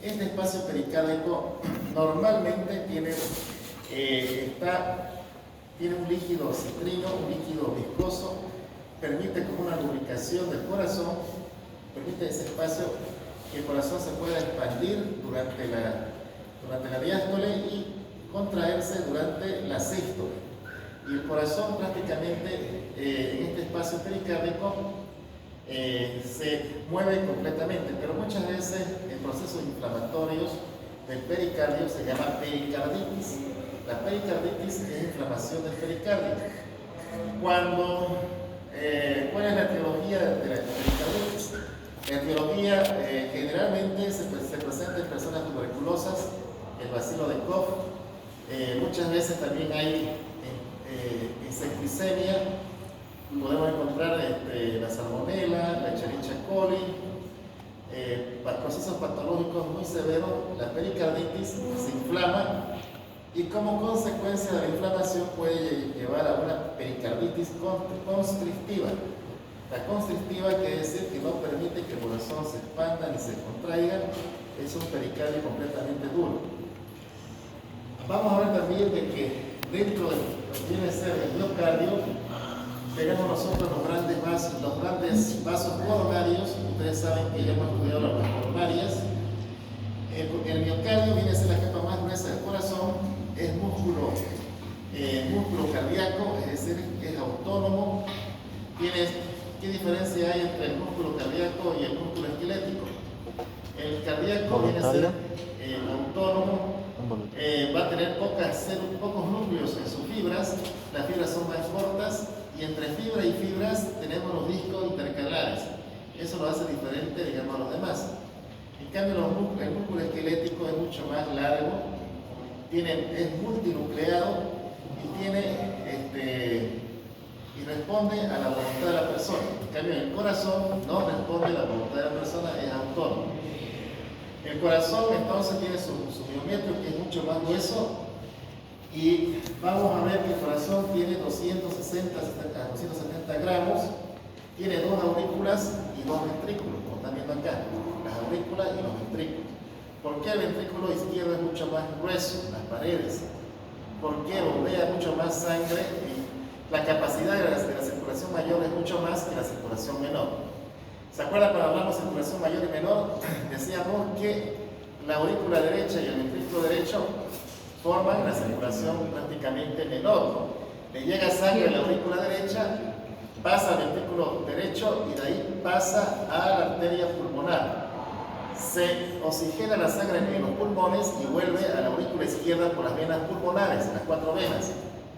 Este espacio pericárdico normalmente tiene un líquido citrino, un líquido viscoso, permite como una lubricación del corazón, permite ese espacio que el corazón se pueda expandir durante la diástole y contraerse durante la sístole. Y el corazón prácticamente en este espacio pericárdico se mueve completamente, pero muchas veces en procesos inflamatorios del pericardio se llama pericarditis. La pericarditis es inflamación del pericardio. ¿Cuál es la etiología de la pericarditis? La etiología generalmente se presenta en personas tuberculosas, el bacilo de Koch. Muchas veces también hay septicemia. Podemos encontrar la salmonela, la Escherichia coli, procesos patológicos muy severos. La pericarditis se inflama y como consecuencia de la inflamación puede llevar a una pericarditis constrictiva. La constrictiva quiere decir que no permite que el corazón se expanda ni se contraiga, es un pericardio completamente duro. Vamos a ver también de que dentro de lo que viene a ser el miocardio, tenemos nosotros los grandes vasos coronarios. Ustedes saben que ya hemos estudiado las coronarias. El miocardio viene a ser la capa más gruesa del corazón, es músculo cardíaco, es decir, es autónomo. ¿Qué diferencia hay entre el músculo cardíaco y el músculo esquelético? El cardíaco viene a ser autónomo, va a tener pocos núcleos en sus fibras, las fibras son más cortas y entre fibra y fibras tenemos los discos intercalares. Eso lo hace diferente, digamos, a los demás. En cambio, el músculo esquelético es mucho más largo, es multinucleado y responde a la voluntad de la persona. En cambio, el corazón no responde a la voluntad de la persona, es autónomo. El corazón entonces tiene su miometrio, que es mucho más grueso, y vamos a ver que el corazón tiene 260 a 270 gramos, tiene dos aurículas y dos ventrículos, como están viendo acá, las aurículas y los ventrículos. ¿Por qué el ventrículo izquierdo es mucho más grueso, las paredes? ¿Por qué bombea mucho más sangre? Y la capacidad de la circulación mayor es mucho más que la circulación menor. ¿Se acuerdan cuando hablamos de circulación mayor y menor? Decíamos que la aurícula derecha y el ventrículo derecho forman la circulación prácticamente menor, ¿no? Le llega sangre a la aurícula derecha, pasa al ventrículo derecho y de ahí pasa a la arteria pulmonar. Se oxigena la sangre en los pulmones y vuelve a la aurícula izquierda por las venas pulmonares, las 4 venas.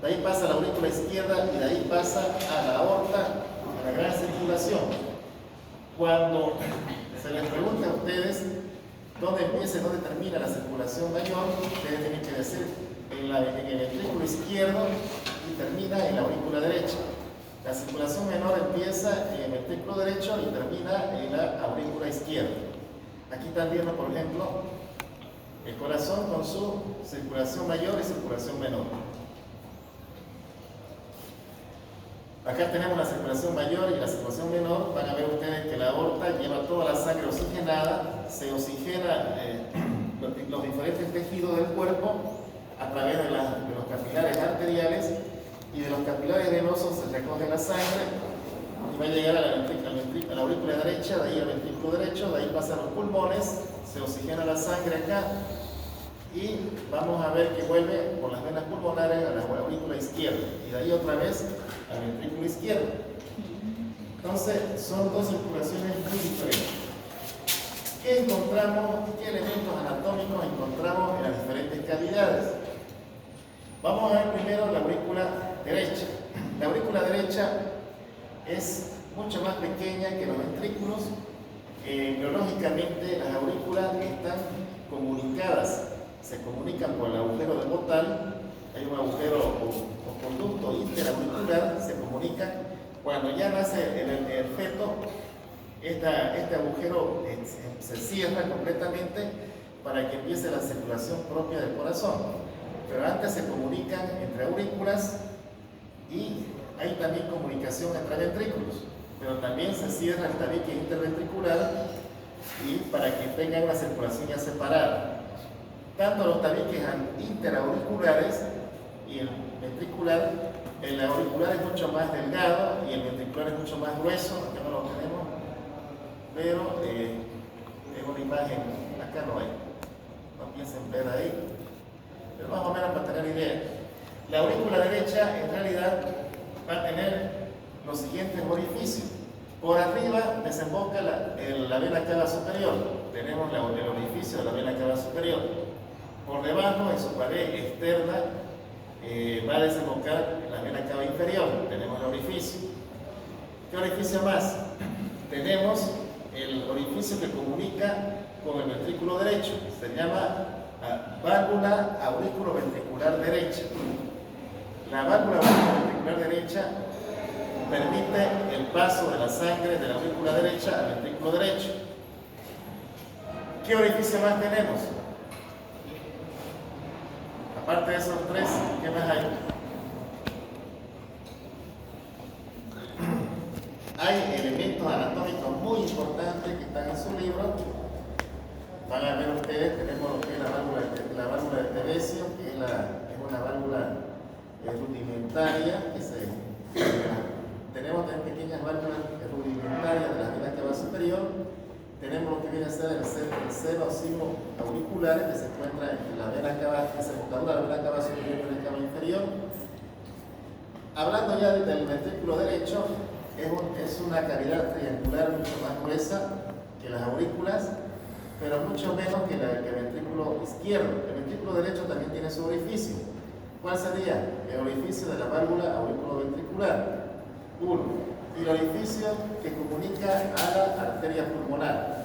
De ahí pasa a la aurícula izquierda y de ahí pasa a la aorta, a la gran circulación. Cuando se les pregunta a ustedes dónde empieza y dónde termina la circulación mayor, ustedes tienen que decir en el ventrículo izquierdo y termina en la aurícula derecha. La circulación menor empieza en el ventrículo derecho y termina en la aurícula izquierda. Aquí están viendo, por ejemplo, el corazón con su circulación mayor y circulación menor. Acá tenemos la circulación mayor y la circulación menor. Van a ver ustedes que la aorta lleva toda la sangre oxigenada, se oxigena los diferentes tejidos del cuerpo a través de los capilares arteriales, y de los capilares venosos se recoge la sangre y va a llegar a la aurícula derecha, de ahí al ventrículo derecho, de ahí pasan los pulmones, se oxigena la sangre acá y vamos a ver que vuelve por las venas pulmonares a la aurícula izquierda y de ahí otra vez al ventrículo izquierdo. Entonces son dos circulaciones muy diferentes. ¿Qué encontramos? ¿Qué elementos anatómicos encontramos en las diferentes cavidades? Vamos a ver primero la aurícula derecha. La aurícula derecha es mucho más pequeña que los ventrículos. Biológicamente las aurículas están comunicadas, se comunican por el agujero de Botán. Hay un agujero o conducto interauricular, se comunican. Cuando ya nace el feto, este agujero se cierra completamente para que empiece la circulación propia del corazón. Pero antes se comunican entre aurículas y hay también comunicación entre ventrículos. Pero también se cierra el tabique interventricular y para que tengan una circulación ya separada. Tanto los tabiques interauriculares y el ventricular, el auricular es mucho más delgado y el ventricular es mucho más grueso, acá no lo tenemos, pero es una imagen, acá no hay, no piensen ver ahí, pero más o menos para tener idea. La aurícula derecha en realidad va a tener los siguientes orificios. Por arriba desemboca la vena cava superior, tenemos el orificio de la vena cava superior. Por debajo, en su pared externa, va a desembocar la vena cava inferior, tenemos el orificio. ¿Qué orificio más? Tenemos el orificio que comunica con el ventrículo derecho, se llama válvula aurículo-ventricular derecha. La válvula aurículo-ventricular derecha permite el paso de la sangre de la aurícula derecha al ventrículo derecho. ¿Qué orificio más tenemos? Aparte de esos tres, ¿qué más hay? Hay elementos anatómicos muy importantes que están en su libro. Van a ver ustedes, tenemos lo que es la válvula de Tevesio, que es una válvula rudimentaria, tenemos también pequeñas válvulas rudimentarias de la vena cava superior. Tenemos lo que viene a ser el seno auricular, que se encuentra entre la vena cava, desembocadura de la vena cava superior y la vena cava inferior. Hablando ya del ventrículo derecho, es una cavidad triangular mucho más gruesa que las aurículas, pero mucho menos que el ventrículo izquierdo. El ventrículo derecho también tiene su orificio. ¿Cuál sería? El orificio de la válvula auriculoventricular. Y el orificio que comunica a la arteria pulmonar,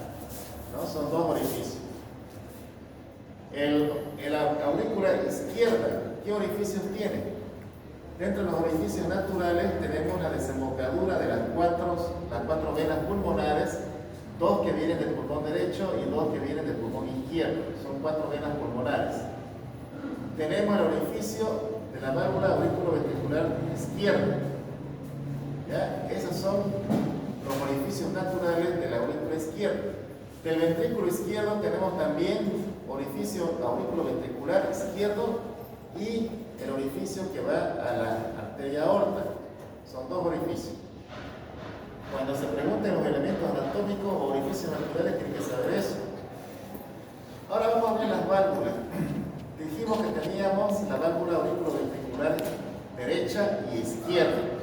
¿no? Son dos orificios. La aurícula izquierda, ¿qué orificios tiene? Dentro de los orificios naturales tenemos la desembocadura de las cuatro venas pulmonares, dos que vienen del pulmón derecho y dos que vienen del pulmón izquierdo. Son 4 venas pulmonares. Tenemos el orificio de la válvula auriculoventricular izquierda. ¿Ya? Esos son los orificios naturales de la aurícula izquierda. Del ventrículo izquierdo tenemos también orificio auriculoventricular izquierdo y el orificio que va a la arteria aorta. Son 2 orificios. Cuando se pregunten los elementos anatómicos o orificios naturales, tienen que saber eso. Ahora vamos a ver las válvulas. Dijimos que teníamos la válvula auriculoventricular derecha y izquierda.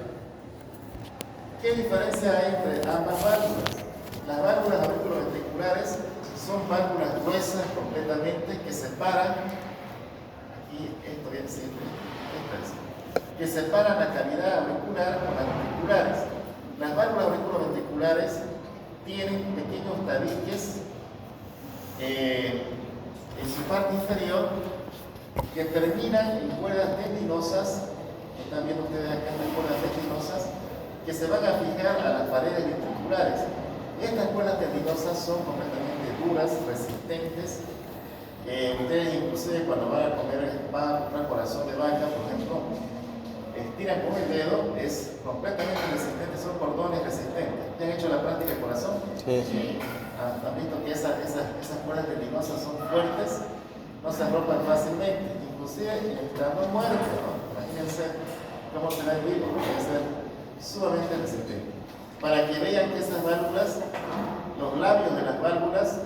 ¿Qué diferencia hay entre ambas válvulas? Las válvulas auriculoventriculares son válvulas gruesas completamente que separan, aquí esto viene siempre, que separan la cavidad auricular con las ventriculares. Las válvulas auriculoventriculares tienen pequeños tabiques en su parte inferior que terminan en cuerdas tendinosas. Están viendo ustedes acá las cuerdas tendinosas que se van a fijar a las paredes ventriculares. Estas cuerdas tendinosas son completamente duras, resistentes. Ustedes inclusive cuando van a comprar corazón de vaca, por ejemplo, estiran con el dedo, es completamente resistente, son cordones resistentes. ¿Ya han hecho la práctica de corazón? Sí. ¿Han visto que esas cuerdas tendinosas son fuertes? No se rompan fácilmente, inclusive estando muertos, ¿no? Imagínense cómo será el vivo, puede ser sumamente resistente. Para que vean que esas válvulas, los labios de las válvulas,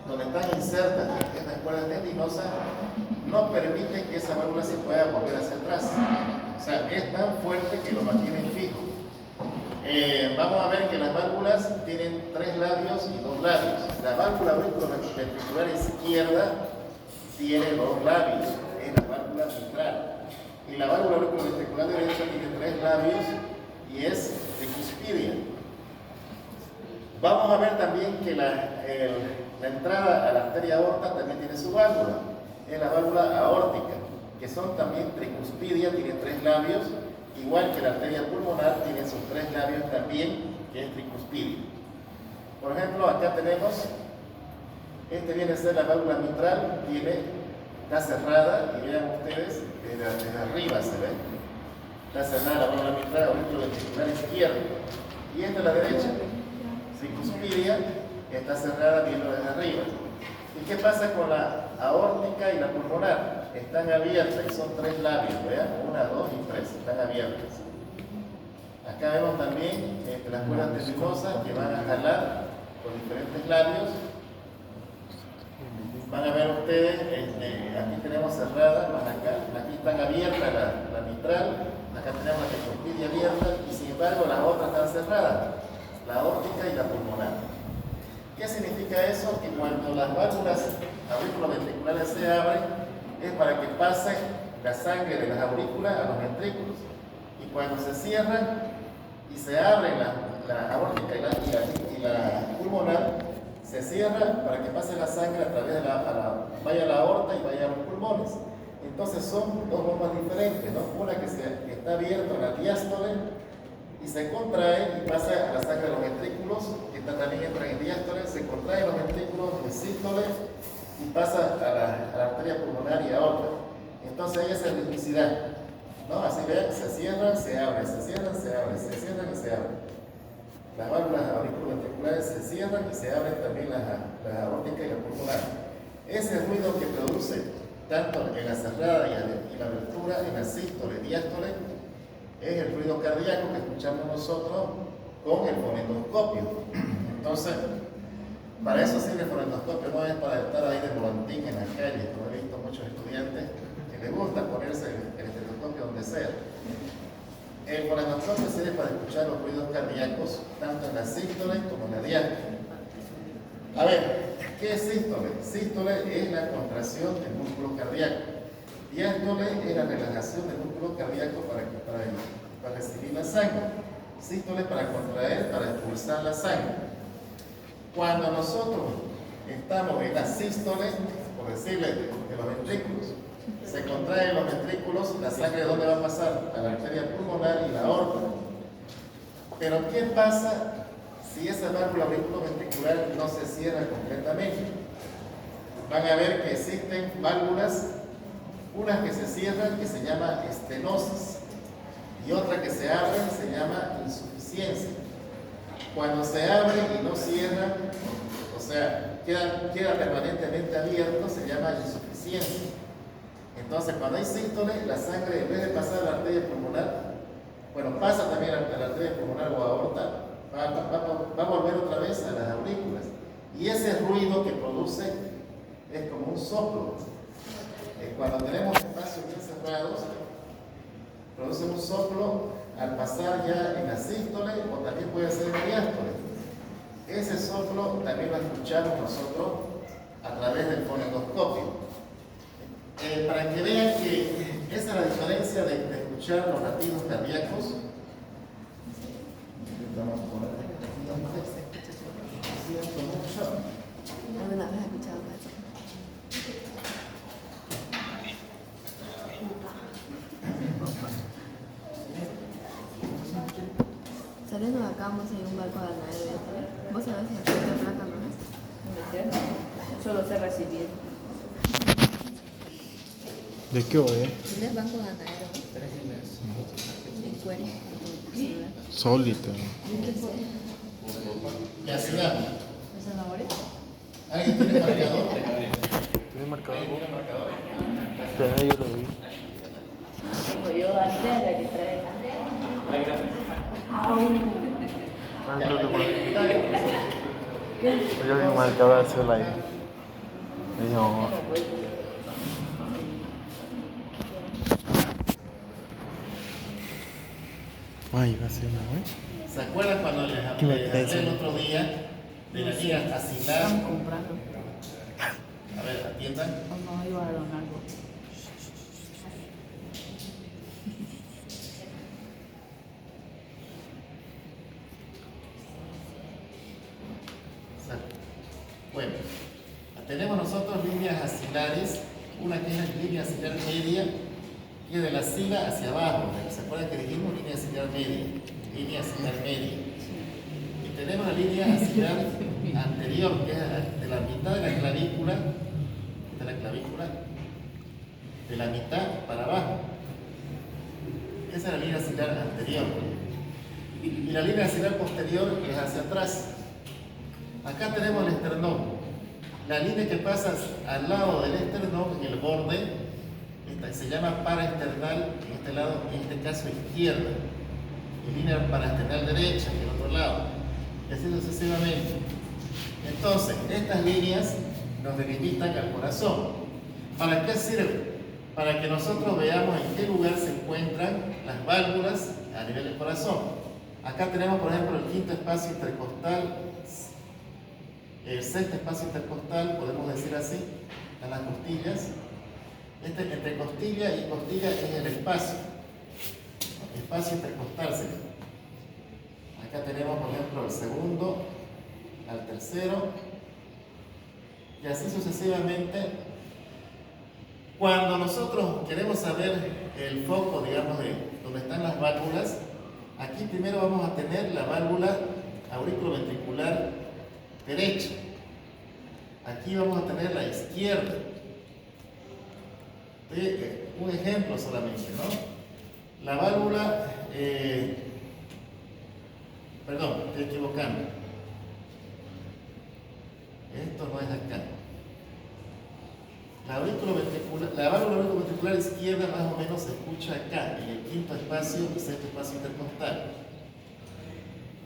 donde están insertas estas cuerdas tendinosas, no permiten que esa válvula se pueda volver hacia atrás. O sea, es tan fuerte que lo mantienen fijo. Vamos a ver que las válvulas tienen 3 labios y 2 labios. La válvula auriculoventricular izquierda tiene 2 labios, es la válvula mitral. Y la válvula auriculoventricular derecha tiene 3 labios y es tricuspidia. Vamos a ver también que la entrada a la arteria aorta también tiene su válvula, es la válvula aórtica, que son también tricuspidia, tiene 3 labios, igual que la arteria pulmonar tiene sus 3 labios también, que es tricuspidia. Por ejemplo, acá tenemos, este viene a ser la válvula mitral, está cerrada, y vean ustedes, desde arriba se ve, está cerrada la válvula mitral auriculoventricular izquierda, y esta es la derecha, tricuspidia, está cerrada viendo desde arriba. ¿Y qué pasa con la aórtica y la pulmonar? Están abiertas y son 3 labios, vean, 1, 2 y 3, están abiertas. Acá vemos también las cuerdas tendinosas que van a jalar por diferentes labios. Van a ver ustedes, aquí tenemos cerrada, más acá, aquí están abiertas la mitral, acá tenemos la tecospidia abierta y sin embargo las otras están cerradas, la aórtica y la pulmonar. ¿Qué significa eso? Que cuando las válvulas auriculoventriculares se abren es para que pase la sangre de las aurículas a los ventrículos. Y cuando se cierran y se abren la aórtica y la pulmonar, se cierra para que pase la sangre a través de vaya a la aorta y vaya a los pulmones. Entonces son dos bombas diferentes, ¿no? Una que está abierta en la diástole y se contrae y pasa a la sangre de los ventrículos, que también entra en diástole, se contrae los ventrículos en sístole y pasa a la arteria pulmonar y aorta. Entonces ahí es la ritmicidad, ¿no? Así vean, se cierran, se abren, se cierran, se abren, se cierran y se abren. Las válvulas auriculoventriculares se cierran y se abren también la aórtica y la pulmonar. Ese ruido que produce tanto en la cerrada y la abertura, en la sístole y diástole, es el ruido cardíaco que escuchamos nosotros con el fonendoscopio. Entonces, para eso sirve el fonendoscopio, no es para estar ahí de volantín en la calle, como he visto muchos estudiantes que les gusta ponerse el estetoscopio donde sea. El fonendoscopio sirve para escuchar los ruidos cardíacos, tanto en la sístole como en la diástole. A ver, ¿qué es sístole? Sístole es la contracción del músculo cardíaco. Diástole es la relajación del músculo cardíaco para recibir la sangre. Sístole para contraer, para expulsar la sangre. Cuando nosotros estamos en la sístole, por decirle, de los ventrículos, se contraen los ventrículos, la sangre ¿dónde va a pasar? A la arteria pulmonar y la aorta. Pero ¿qué pasa si esa válvula auriculoventricular no se cierra completamente? Van a ver que existen válvulas, unas que se cierran que se llama estenosis y otra que se abre se llama insuficiencia. Cuando se abre y no cierra, o sea, queda permanentemente abierto, se llama insuficiencia. Entonces, cuando hay sístole, la sangre, en vez de pasar a la arteria pulmonar, bueno, pasa también a la arteria pulmonar o aorta, va a volver otra vez a las aurículas. Y ese ruido que produce es como un soplo. Cuando tenemos espacios bien cerrados, produce un soplo al pasar ya en la sístole o también puede ser en la diástole. Ese soplo también lo escuchamos nosotros a través del fonendoscopio. Para que vean que esa es la diferencia de escuchar los latidos cardíacos. Siento mucho. ¿Alguna vez has escuchado eso? Saliendo de acá vamos a ir a un barco de Anaero. ¿Vos sabés si el de plata no es? Solo sé recibir. ¿De qué hoy? ¿Tienes banco de Anaero? En cuero. Sólito. Y así va. ¿Es zanahoria? ¿Alguien tiene marcador? ¿Tienes marcador? ¿Alguien tiene marcador? Ya yo lo vi. Tengo yo antes la que trae. Ah, creo que por ahí. Yo vi un marcador hacia el aire. Dijo, ay, va a ser una vez. ¿Se acuerdan cuando les hablé el otro día de la liga asilar? Están comprando. A ver, atiendan. O no iba a donar algo. Bueno, tenemos nosotros líneas axilares, una que es la línea axilar media, y de la axila hacia abajo. ¿Se acuerdan que dijimos línea axilar media? Línea axilar media. Y tenemos la línea axilar anterior, que es de la mitad de la clavícula, de la mitad para abajo. Esa es la línea axilar anterior. Y la línea axilar posterior es hacia atrás. Acá tenemos el esternón. La línea que pasa al lado del esternón, en el borde, esta se llama paraesternal, en este lado, en este caso izquierda, y línea paraesternal derecha, en el otro lado, y así sucesivamente. Entonces, estas líneas nos delimitan al corazón. ¿Para qué sirve? Para que nosotros veamos en qué lugar se encuentran las válvulas a nivel del corazón. Acá tenemos, por ejemplo, el quinto espacio intercostal, el sexto espacio intercostal, podemos decir así, en las costillas. Entre costilla y costilla es el espacio intercostal. ¿Sí? Acá tenemos, por ejemplo, el segundo al tercero, y así sucesivamente. Cuando nosotros queremos saber el foco, digamos, de donde están las válvulas, aquí primero vamos a tener la válvula auriculoventricular derecha. Aquí vamos a tener la izquierda. Un ejemplo solamente, ¿no? La válvula, perdón, estoy equivocando. Esto no es acá. La válvula auriculoventricular izquierda más o menos se escucha acá, en el quinto espacio y sexto espacio intercostal.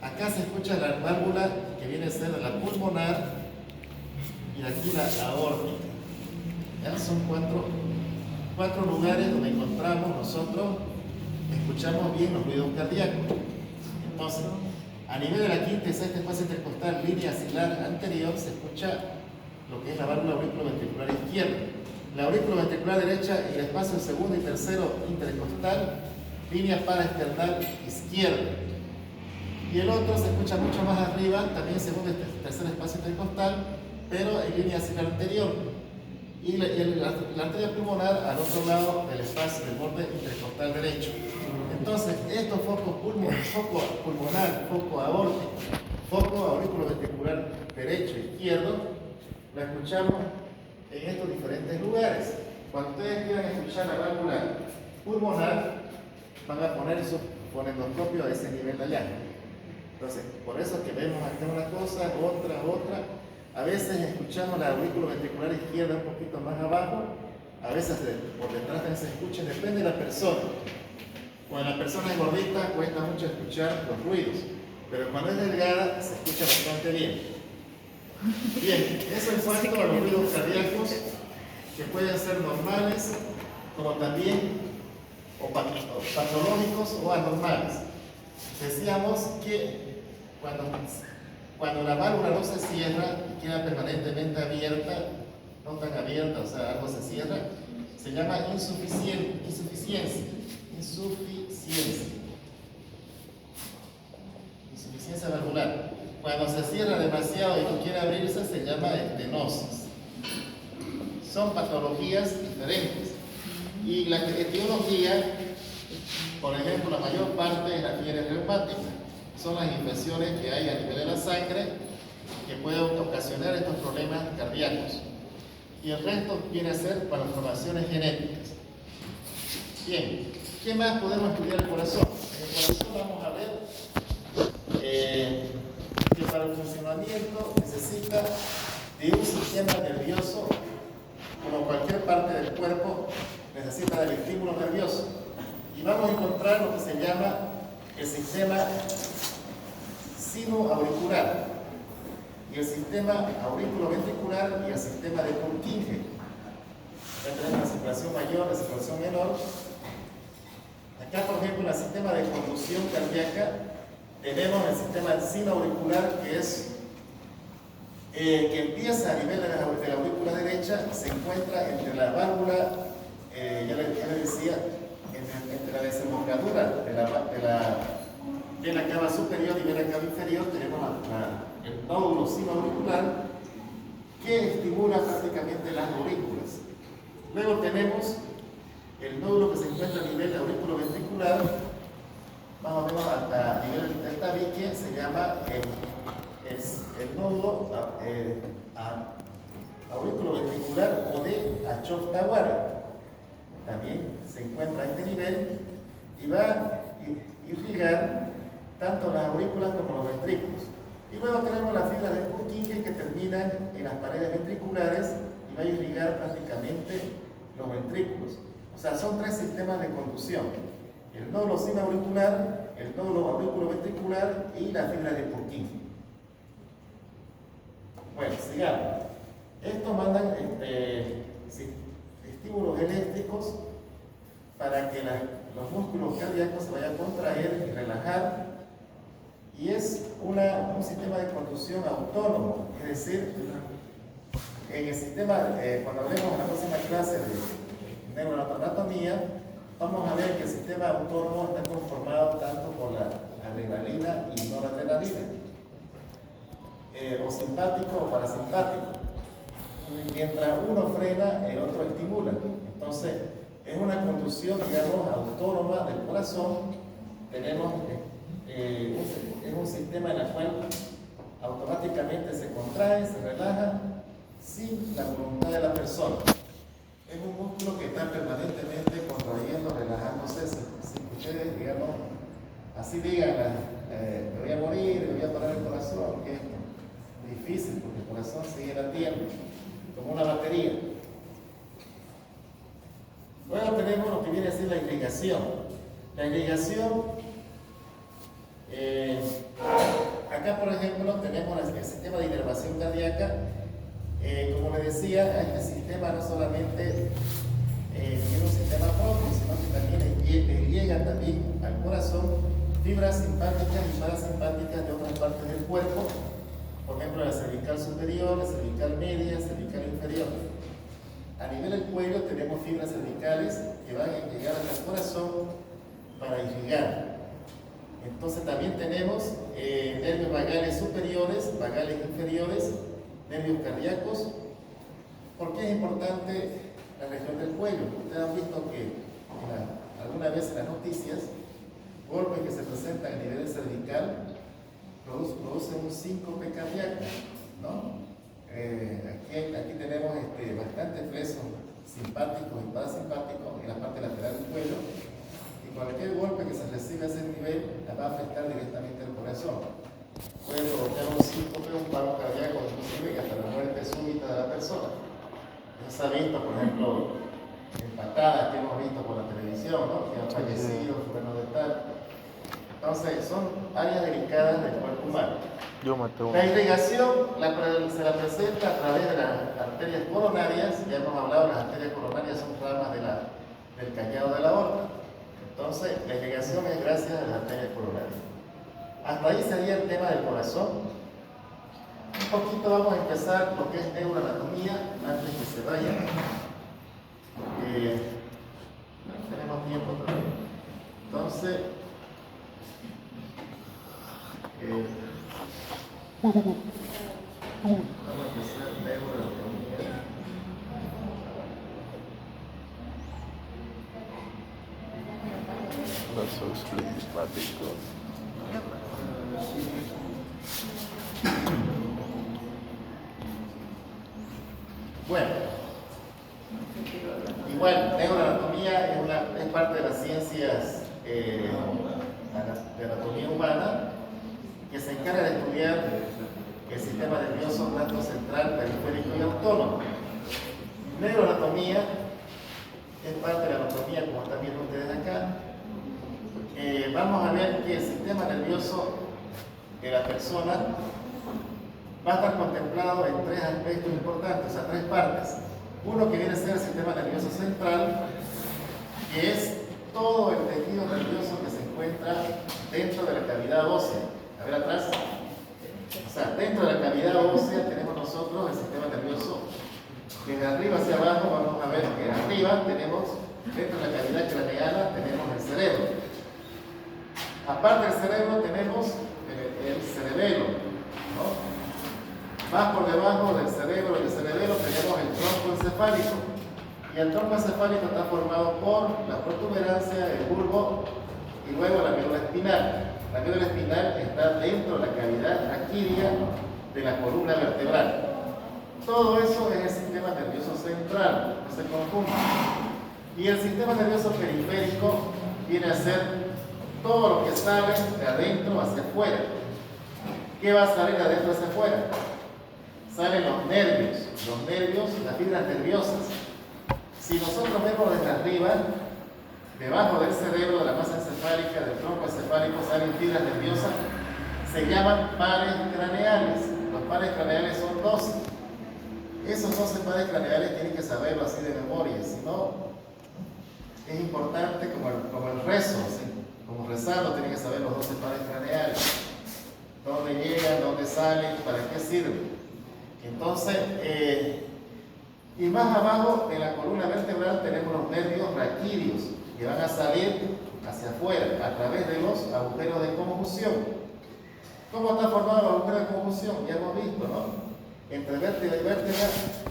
Acá se escucha la válvula que viene a ser la pulmonar y aquí la aórtica. ¿Ya? Son cuatro lugares donde encontramos nosotros, escuchamos bien los ruidos cardíacos. Entonces, a nivel de la quinta y sexta espacio intercostal, línea axilar anterior, se escucha lo que es la válvula auriculoventricular izquierda. La auriculoventricular derecha y el espacio segundo y tercero intercostal, línea paraesternal izquierda. Y el otro se escucha mucho más arriba, también segundo y tercer espacio intercostal, pero en línea axilar anterior. Y la arteria pulmonar al otro lado del espacio del borde intercostal derecho. Entonces, estos focos foco pulmonar, foco aórtico, foco auriculoventricular derecho e izquierdo, lo escuchamos en estos diferentes lugares. Cuando ustedes quieran escuchar la válvula pulmonar, van a poner su fonendoscopio a ese nivel de allá. Entonces, por eso que vemos acá una cosa, otra. A veces escuchamos la auriculoventricular izquierda un poquito más abajo, a veces por detrás también se escucha, depende de la persona. Cuando la persona es gordita cuesta mucho escuchar los ruidos, pero cuando es delgada se escucha bastante bien. Bien, eso en cuanto a los ruidos cardíacos que pueden ser normales, como también o patológicos o anormales. Decíamos que cuando la válvula no se cierra y queda permanentemente abierta, no tan abierta, o sea, algo se cierra, se llama insuficiencia valvular. Cuando se cierra demasiado y no quiere abrirse, se llama estenosis. Son patologías diferentes. Y la etiología, por ejemplo, la mayor parte es la fiebre reumática. Son las infecciones que hay a nivel de la sangre que pueden ocasionar estos problemas cardíacos. Y el resto viene a ser malformaciones genéticas. Bien, ¿qué más podemos estudiar el corazón? En el corazón vamos a ver que para el funcionamiento necesita de un sistema nervioso, como cualquier parte del cuerpo, necesita del estímulo nervioso. Y vamos a encontrar lo que se llama el sistema sinoauricular, y el sistema auriculoventricular y el sistema de Purkinje. Ya tenemos la circulación mayor, la circulación menor. Acá, por ejemplo, en el sistema de conducción cardíaca, tenemos el sistema sinoauricular que empieza a nivel de la aurícula derecha, se encuentra entre la válvula, ya les decía, entre la desembocadura de la cava superior y de la cava inferior, tenemos el nódulo sinoauricular que estimula prácticamente las aurículas. Luego tenemos el nódulo que se encuentra a nivel auriculoventricular, más o menos a nivel del tabique, se llama el nódulo auriculoventricular o de Achof-Tawara. También se encuentra a este nivel y va a irrigar tanto las aurículas como los ventrículos. Y luego tenemos las fibras de Purkinje que terminan en las paredes ventriculares y va a irrigar prácticamente los ventrículos. O sea, son tres sistemas de conducción: el nódulo subauricular, el nódulo auriculoventricular y la fibra de Purkinje. Bueno, sigamos. Estos mandan estímulos eléctricos para que los músculos cardíacos se vayan a contraer y relajar, y es un sistema de conducción autónomo, es decir, en el sistema, cuando hablemos en la próxima clase de neuroanatomía, vamos a ver que el sistema autónomo está conformado tanto por la adrenalina y noradrenalina, o simpático o parasimpático. Mientras uno frena, el otro estimula. Entonces, es una conducción, digamos, autónoma del corazón. Tenemos es un sistema en el cual automáticamente se contrae, se relaja, sin la voluntad de la persona. Es un músculo que está permanentemente contrayendo, relajándose. Si ustedes, digamos, así digan, me voy a morir, me voy a parar el corazón, que es difícil porque el corazón sigue latiendo como una batería. Luego tenemos lo que viene a ser la irrigación. La irrigación, acá por ejemplo tenemos el sistema de inervación cardíaca. Como les decía, este sistema no solamente tiene un sistema propio, sino que también llega también al corazón fibras simpáticas y parasimpáticas de otras partes del cuerpo. Por ejemplo, la cervical superior, la cervical media, la cervical inferior. A nivel del cuello tenemos fibras cervicales que van a llegar hasta el corazón para irrigar. Entonces también tenemos nervios vagales superiores, vagales inferiores, nervios cardíacos. ¿Por qué es importante la región del cuello? Ustedes han visto que alguna vez en las noticias, golpes que se presentan a nivel cervical producen un síncope cardíaco, ¿no? Aquí tenemos bastantes flexos simpáticos y parasimpáticos en la parte lateral del cuello, y cualquier golpe que se reciba a ese nivel va a afectar directamente al corazón. Puede provocar un síncope, un paro cardíaco, inclusive hasta la muerte súbita de la persona. Eso se ha visto, por ejemplo, en patadas que hemos visto por la televisión, ¿no? Que han fallecido, fueron de tal. Entonces, son áreas delicadas del cuerpo humano. La irrigación se la presenta a través de las arterias coronarias. Ya hemos hablado, las arterias coronarias son ramas del callado de la aorta. Entonces, la irrigación es gracias a las arterias coronarias. Hasta ahí sería el tema del corazón. Un poquito vamos a empezar lo que es neuroanatomía antes que se vaya. Tenemos tiempo todavía. Entonces, vamos a empezar neuroanatomía. Bueno, igual, neuroanatomía es parte de las ciencias de anatomía humana, que se encarga de estudiar el sistema nervioso tanto central, periférico y autónomo. Neuroanatomía es parte de la anatomía, como están viendo ustedes acá. Vamos a ver que el sistema nervioso de la persona va a estar contemplado en tres aspectos importantes, o sea, tres partes. Uno que viene a ser el sistema nervioso central, que es todo el tejido nervioso que se encuentra dentro de la cavidad ósea. A ver atrás. O sea, dentro de la cavidad ósea tenemos nosotros el sistema nervioso. Desde arriba hacia abajo vamos a ver que arriba tenemos, dentro de la cavidad craneana, tenemos el cerebro. Aparte del cerebro tenemos el cerebelo, ¿no? Más por debajo del cerebro y el cerebelo tenemos el tronco encefálico. Y el tronco encefálico está formado por la protuberancia, el bulbo y luego la médula espinal. La médula espinal está dentro de la cavidad raquídea de la columna vertebral. Todo eso es el sistema nervioso central, no se confunda. Y el sistema nervioso periférico viene a ser todo lo que sale de adentro hacia afuera. ¿Qué va a salir de adentro hacia afuera? Salen los nervios, las fibras nerviosas. Si nosotros vemos desde arriba, debajo del cerebro, de la masa encefálica, del tronco encefálico, salen fibras nerviosas, se llaman pares craneales. Los pares craneales son 12. Esos 12 pares craneales tienen que saberlo así de memoria, si no, es importante como el rezo, ¿sí? Como rezarlo, tienen que saber los 12 pares craneales. Dónde llegan, dónde salen, para qué sirven. Entonces, y más abajo en la columna vertebral tenemos los nervios raquídeos que van a salir hacia afuera a través de los agujeros de conjunción. ¿Cómo está formado el agujero de conjunción? Ya hemos visto, ¿no? Entre vértebra y vértebra,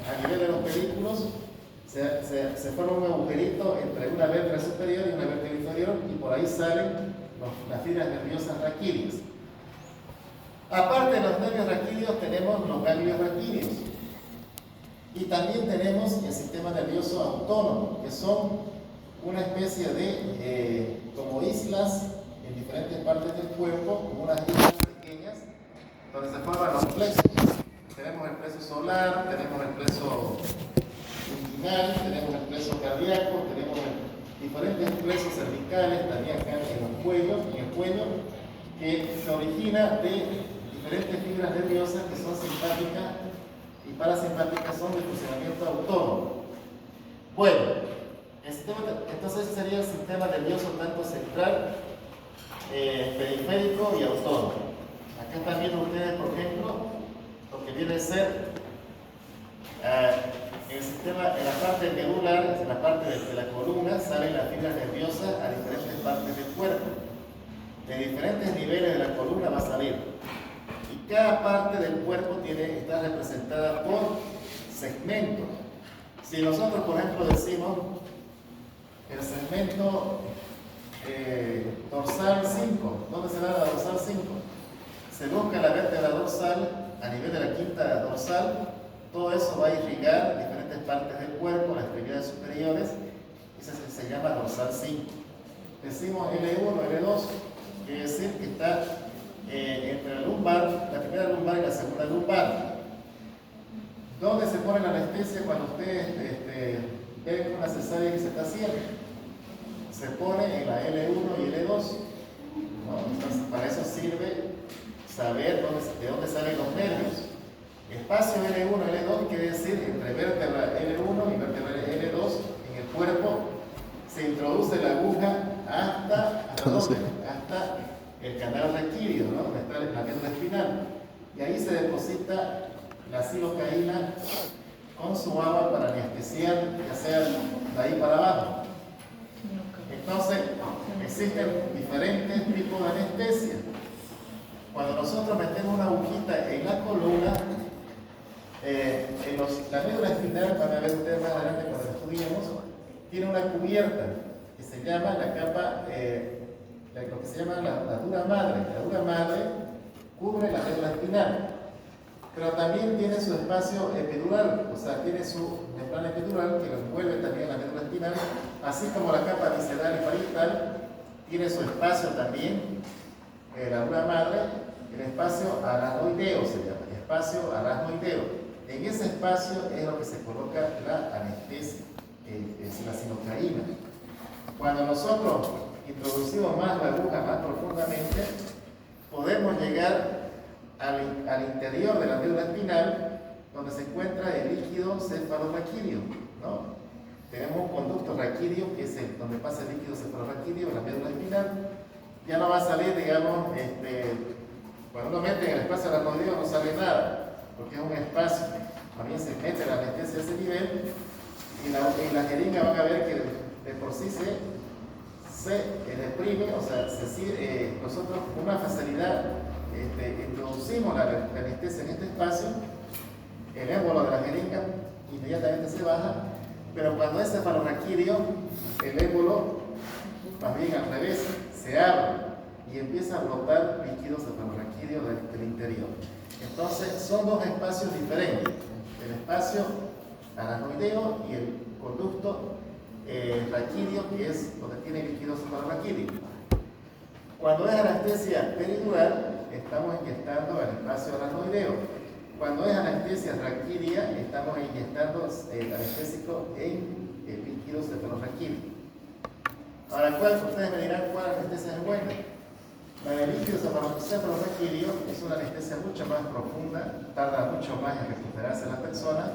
a nivel de los pedículos, se forma un agujerito entre una vértebra superior y una vértebra inferior, y por ahí salen las fibras nerviosas raquídeas. Aparte de los nervios raquídeos, tenemos los ganglios raquídeos. Y también tenemos el sistema nervioso autónomo, que son una especie de como islas en diferentes partes del cuerpo, como unas islas pequeñas, donde se forman los plexos. Tenemos el plexo solar, tenemos el plexo inguinal, tenemos el plexo cardíaco, tenemos diferentes plexos cervicales, también acá en el cuello, que se origina de diferentes fibras nerviosas que son simpáticas y parasimpáticas, son de funcionamiento autónomo. Bueno, entonces ese sería el sistema nervioso tanto central, periférico y autónomo. Acá están viendo ustedes, por ejemplo, lo que viene a ser el sistema, en la parte medular, en la parte de la columna, salen las fibras nerviosas a diferentes partes del cuerpo. De diferentes niveles de la columna va a salir. Y cada parte del cuerpo está representada por segmentos. Si nosotros, por ejemplo, decimos el segmento dorsal 5, ¿dónde será la dorsal 5? Se busca la vértebra dorsal a nivel de la quinta dorsal, todo eso va a irrigar diferentes partes del cuerpo, las extremidades superiores, y se llama dorsal 5. Decimos L1, L2, quiere decir que está entre la lumbar, la primera lumbar y la segunda lumbar. ¿Dónde se pone la anestesia cuando ustedes ven una cesárea que se está haciendo? Se pone en la L1 y L2. ¿No? Entonces, para eso sirve saber de dónde salen los nervios. Espacio L1 y L2 quiere decir entre vértebra L1 y vértebra L2 en el cuerpo se introduce la aguja hasta el canal raquídeo, ¿no? Donde está la médula espinal. Y ahí se deposita la silocaína con su agua para anestesiar, ya sea de ahí para abajo. Entonces, existen diferentes tipos de anestesia. Cuando nosotros metemos una agujita en la columna, la médula espinal, van a ver ustedes más adelante cuando lo estudiemos, tiene una cubierta que se llama la capa, lo que se llama la dura madre. La dura madre cubre la médula espinal, pero también tiene su espacio epidural, o sea, tiene su membrana epidural que lo envuelve también la médula espinal, así como la capa visceral y parietal tiene su espacio también, la dura madre, el espacio aracnoideo se llama, el espacio aracnoideo. En ese espacio es lo que se coloca la anestesia, es la silocaína. Cuando nosotros introducimos más la aguja más profundamente, podemos llegar al interior de la médula espinal, donde se encuentra el líquido cefalorraquídeo, ¿no? Tenemos un conducto raquídeo, que es donde pasa el líquido cefalorraquídeo en la médula espinal. Ya no va a salir, digamos, cuando uno mete en el espacio aracnoideo no sale nada, porque es un espacio. También se mete la anestesia a ese nivel, y la jeringa van a ver que de por sí se reprime, o sea, nosotros con una facilidad introducimos la anestesia en este espacio, el émbolo de la jeringa inmediatamente se baja, pero cuando es cefalorraquídeo, el émbolo, más bien al revés, se abre y empieza a brotar líquido cefalorraquídeo del interior. Entonces, son dos espacios diferentes, el espacio aracnoideo y el conducto raquídeo, que es donde tiene líquido cefalorraquídeo. Cuando es anestesia peridural, estamos inyectando al espacio aracnoideo. Cuando es anestesia raquídea, estamos inyectando el anestésico en el líquido cefalorraquídeo. Ahora, ustedes me dirán cuál anestesia es buena. La del líquido cefalorraquídeo es una anestesia mucho más profunda, tarda mucho más en recuperarse la persona,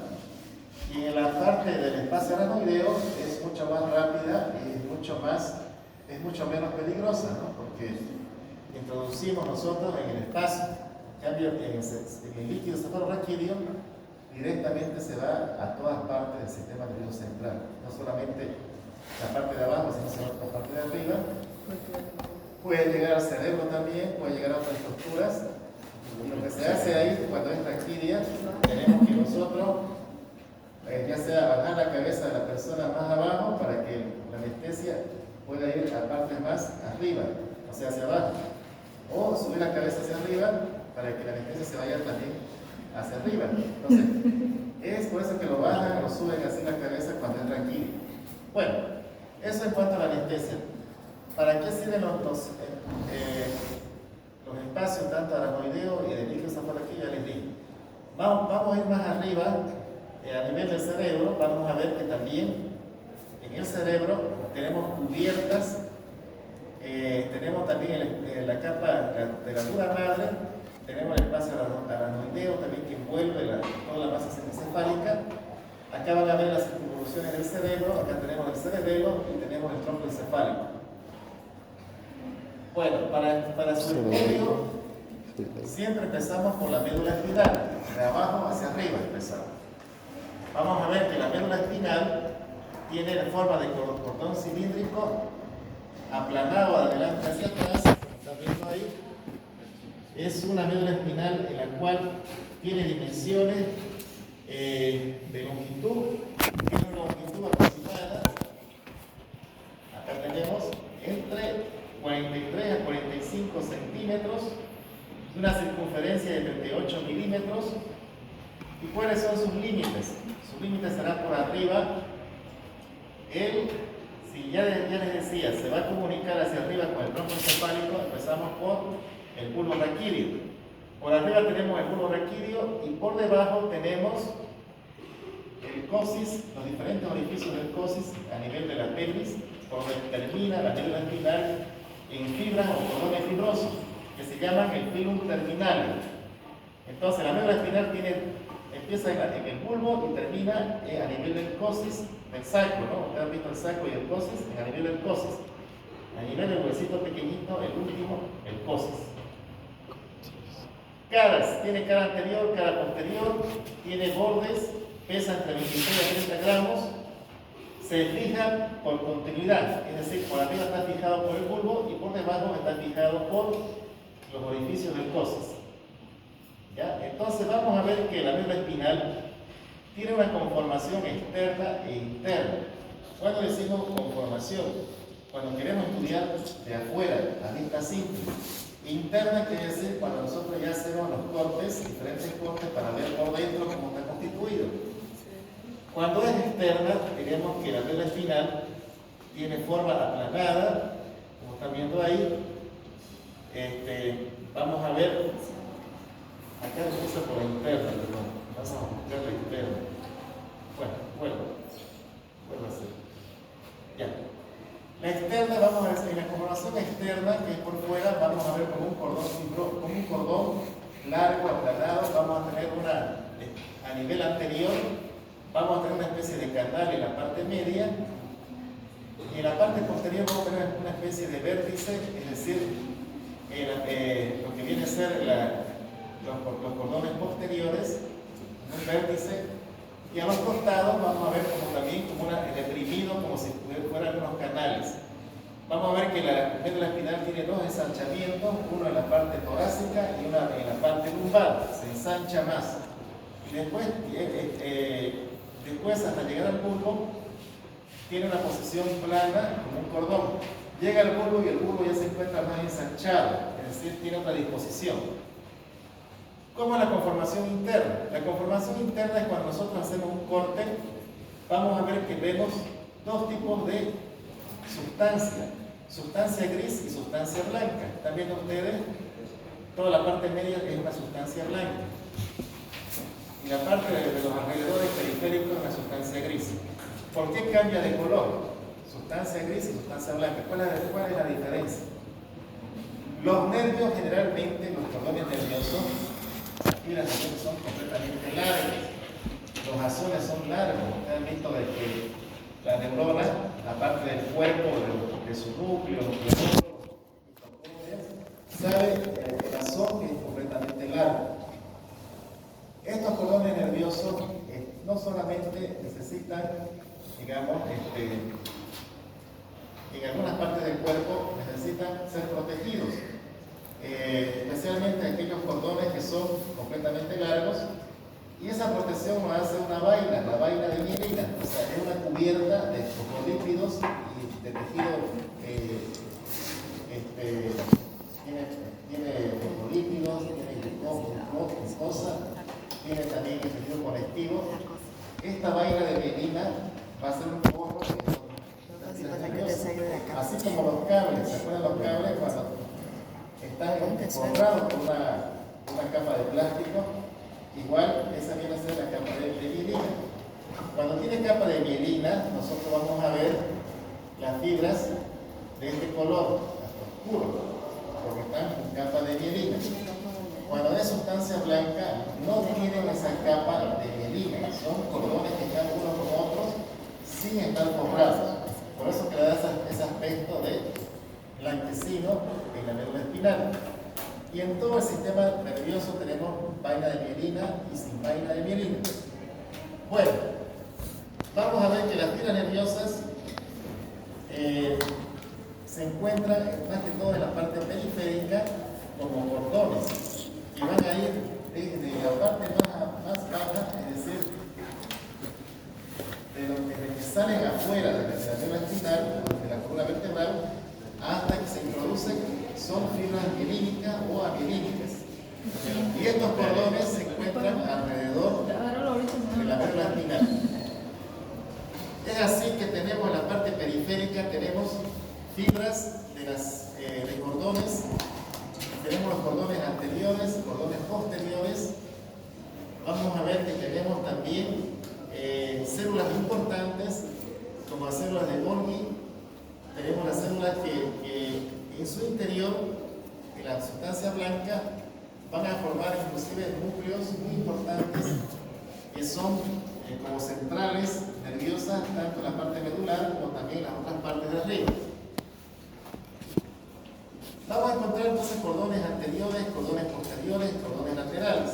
y en la parte del espacio aracnoideo es mucho más rápida y es mucho menos peligrosa, ¿no? Porque introducimos nosotros en el espacio, en cambio en el líquido cefalorraquídeo directamente se va a todas partes del sistema nervioso central, no solamente la parte de abajo, sino la parte de arriba. Puede llegar al cerebro también, puede llegar a otras estructuras. Y lo que se hace ahí cuando es raquídea, tenemos que nosotros ya sea bajar la cabeza de la persona más abajo para que la anestesia pueda ir a partes más arriba, o sea, hacia abajo, o subir la cabeza hacia arriba para que la anestesia se vaya también hacia arriba. Entonces, es por eso que lo bajan, lo suben así la cabeza cuando es raquídea. Bueno, eso en cuanto a la anestesia. ¿Para qué sirven los espacios tanto aracnoideo y de líquido cefalorraquídeo? Ya les dije. Vamos a ir más arriba. A nivel del cerebro, vamos a ver que también en el cerebro tenemos cubiertas, tenemos también la capa de la dura madre, tenemos el espacio aracnoideo también que envuelve toda la masa encefálica. Acá van a ver las circunvoluciones del cerebro, acá tenemos el cerebelo y tenemos el tronco encefálico. Bueno, para su estudio, siempre empezamos por la médula espinal, de abajo hacia arriba empezamos. Vamos a ver que la médula espinal tiene la forma de cordón cilíndrico aplanado de adelante hacia atrás, como están viendo ahí. Es una médula espinal en la cual tiene dimensiones de longitud, tiene una longitud aproximada, acá tenemos entre 43 a 45 centímetros, una circunferencia de 38 milímetros. ¿Y cuáles son sus límites? Sus límites serán por arriba. Si ya les decía, se va a comunicar hacia arriba con el tronco encefálico, empezamos por el bulbo raquídeo. Por arriba tenemos el bulbo raquídeo y por debajo tenemos el coxis, los diferentes orificios del coxis a nivel de la pelvis, por donde termina la médula espinal en fibras o cordones fibrosos, que se llaman el filum terminale. Entonces la médula espinal empieza en el bulbo y termina a nivel del coxis, del sacro, ¿no? Ustedes han visto el sacro y el coxis, a nivel del coxis. A nivel del huesito pequeñito, el último, el coxis. Caras, tiene cara anterior, cara posterior, tiene bordes, pesa entre 26 a 30 gramos, se fija por continuidad, es decir, por arriba está fijado por el bulbo y por debajo está fijado por los orificios del coxis. ¿Ya? Entonces vamos a ver que la médula espinal tiene una conformación externa e interna. Cuando decimos conformación, cuando queremos estudiar de afuera, a vista simple. Interna quiere decir cuando nosotros ya hacemos los cortes, diferentes cortes para ver por dentro cómo está constituido. Cuando es externa, diremos que la médula espinal tiene forma aplanada, como están viendo ahí. Vamos a ver, acá empieza por la interna, perdón. Vamos a buscar la interna. Bueno, vuelvo a hacer. Ya. La externa, vamos a ver, en la conformación externa, que es por fuera, vamos a ver como un cordón largo, aplanado, vamos a tener a nivel anterior, vamos a tener una especie de canal en la parte media, y en la parte posterior vamos a tener una especie de vértice, es decir, lo que viene a ser los cordones posteriores, un vértice, y a los costados vamos a ver también deprimido, como si fueran unos canales. Vamos a ver que la médula espinal tiene dos ensanchamientos, uno en la parte torácica y uno en la parte lumbar, se ensancha más. Y después hasta llegar al bulbo, tiene una posición plana como un cordón. Llega al bulbo y el bulbo ya se encuentra más ensanchado, es decir, tiene otra disposición. ¿Cómo es la conformación interna? La conformación interna es cuando nosotros hacemos un corte, vamos a ver que vemos dos tipos de sustancia gris y sustancia blanca. ¿Están viendo ustedes? toda la parte media es una sustancia blanca. Y la parte de los alrededores periféricos es una sustancia gris. ¿Por qué cambia de color? Sustancia gris y sustancia blanca. ¿Cuál es la diferencia? Los nervios generalmente, los cordones nerviosos, las fibras nerviosas son completamente largas. Los azones son largos. Ustedes han visto de que la neurona, la parte del cuerpo, de su núcleo, sabe que el azón es completamente largo. Estos cordones nerviosos no solamente necesitan, digamos, en algunas partes del cuerpo necesitan ser protegidos, especialmente aquellos cordones que son completamente largos, y esa protección lo hace una vaina, la vaina de mielina, o sea, es una cubierta de fosfolípidos y de tejido, tiene fosfolípidos, tiene glucosa, tiene también el tejido conectivo. Esta vaina de mielina va a ser un forro así como los cables. ¿Se acuerdan los cables cuando están forrados por una capa de plástico? Igual esa viene a ser la capa de mielina. Cuando tiene capa de mielina, nosotros vamos a ver las fibras de este color oscuro, porque están con capa de mielina. Cuando es sustancia blanca, no tienen esa capa de mielina, son cordones que están unos con otros sin estar forrados. Por eso que le da ese aspecto de blanquecino en la médula espinal. Y en todo el sistema nervioso tenemos vaina de mielina y sin vaina de mielina. Bueno, vamos a ver que las fibras nerviosas se encuentran más que todo en la parte periférica como cordones, y van a ir desde la parte más baja, es decir, desde que salen afuera de la médula espinal o de la columna vertebral hasta que se introducen, son fibras mielínicas o amielínicas. Y estos cordones se encuentran alrededor de la médula espinal. Es así que tenemos en la parte periférica, tenemos fibras de cordones, tenemos los cordones anteriores, cordones posteriores. Vamos a ver que tenemos también células importantes, como las células de Golgi. Tenemos las células que en su interior, en la sustancia blanca, van a formar inclusive núcleos muy importantes que son como centrales nerviosas, tanto en la parte medular como también en las otras partes de arriba. Vamos a encontrar entonces cordones anteriores, cordones posteriores, cordones laterales.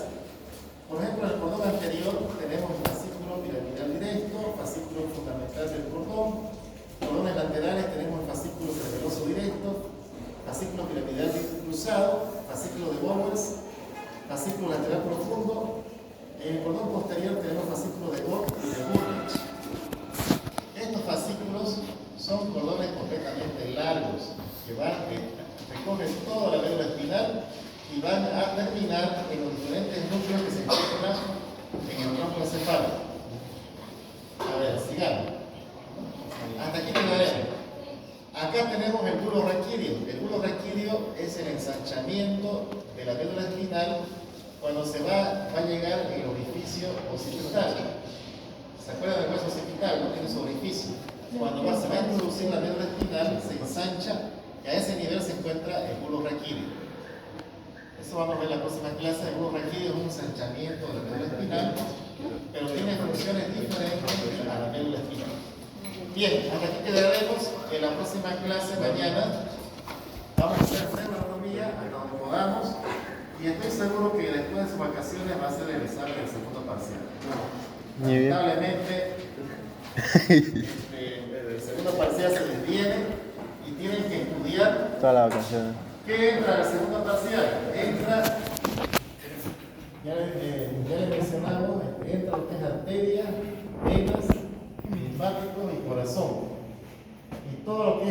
Por ejemplo, en el cordón anterior tenemos el fascículo piramidal directo, fascículo fundamental del cordón. Cordones laterales tenemos el fascículo cerebeloso directo, fascículo piramidal cruzado, fascículo de Bowers, fascículo lateral profundo. En el cordón posterior tenemos fascículo de Golgi y de Burrich. Estos fascículos son cordones completamente largos que recogen toda la médula espinal y van a terminar en los diferentes núcleos que se encuentran en el tronco encefálico. A ver, sigamos. Hasta aquí quedaremos. Acá tenemos el bulo raquídeo. El bulo raquídeo es el ensanchamiento de la médula espinal cuando se va a llegar el orificio occipital. ¿Se acuerdan del hueso occipital? No tiene su orificio. Cuando se va a introducir la médula espinal, se ensancha y a ese nivel se encuentra el bulo raquídeo. Eso vamos a ver en la próxima clase. El bulo raquídeo es un ensanchamiento de la médula espinal, pero tiene funciones diferentes a la médula espinal. Bien, hasta aquí quedaremos. En la próxima clase mañana vamos a hacer neuronomía hasta donde podamos, y estoy seguro que después de sus vacaciones va a ser el examen del segundo parcial. Lamentablemente el segundo parcial se les viene y tienen que estudiar todas las vacaciones. ¿Qué entra al segundo parcial? Entra, ya les mencionamos, entra lo que es arteria, venas, linfáticos y corazón. Y todo lo que es